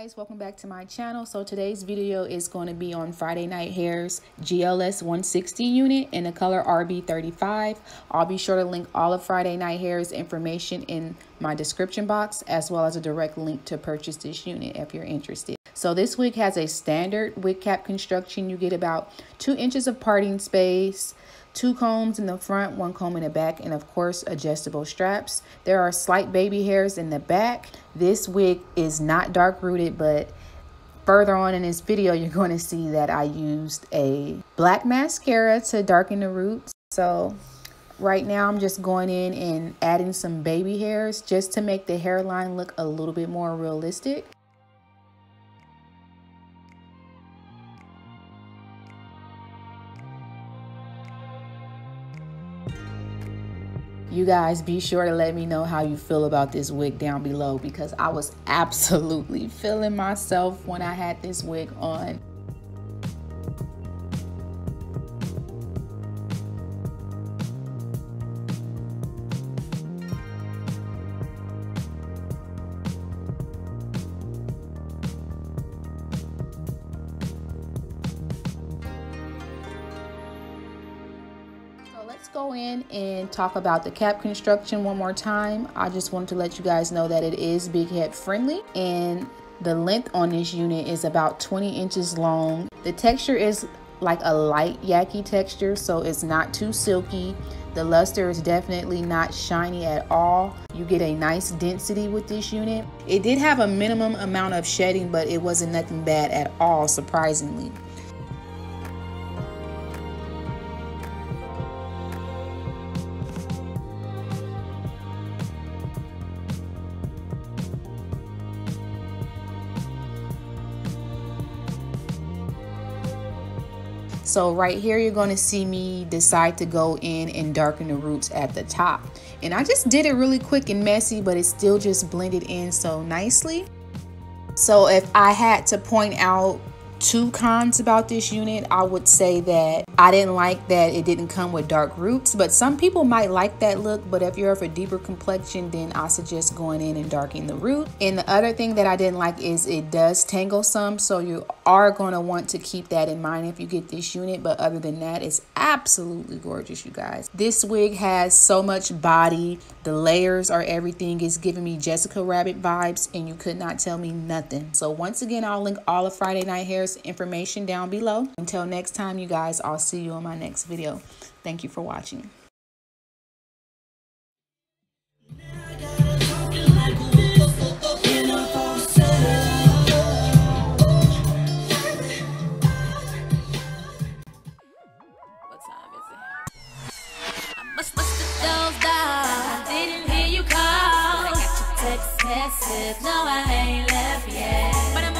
guys, welcome back to my channel. So today's video is going to be on Friday Night Hair's GLS160 unit in the color RB35. I'll be sure to link all of Friday Night Hair's information in my description box, as well as a direct link to purchase this unit if you're interested. So this wig has a standard wig cap construction. You get about 2 inches of parting space, 2 combs in the front, 1 comb in the back, and of course adjustable straps. There are slight baby hairs in the back. This wig is not dark rooted, but further on in this video you're going to see that I used a black mascara to darken the roots. So right now I'm just going in and adding some baby hairs just to make the hairline look a little bit more realistic. You guys be sure to let me know how you feel about this wig down below, because I was absolutely feeling myself when I had this wig on. Let's go in and talk about the cap construction one more time. I just wanted to let you guys know that it is big head friendly, and the length on this unit is about 20 inches long. The texture is like a light yaki texture, so it's not too silky. The luster is definitely not shiny at all. You get a nice density with this unit. It did have a minimum amount of shedding, but it wasn't nothing bad at all, surprisingly. So right here, you're going to see me decide to go in and darken the roots at the top. And I just did it really quick and messy, but it still just blended in so nicely. So if I had to point out 2 cons about this unit, I would say that I didn't like that it didn't come with dark roots, but some people might like that look. But if you're of a deeper complexion, then I suggest going in and darkening the root. And the other thing that I didn't like is it does tangle some, so you are going to want to keep that in mind if you get this unit. But other than that, it's absolutely gorgeous, you guys. This wig has so much body. The layers are everything. It's giving me Jessica Rabbit vibes, and you could not tell me nothing. So once again, I'll link all of Friday Night Hair's information down below. Until next time, you guys, I'll see you on my next video. Thank you for watching. No, I ain't left yet.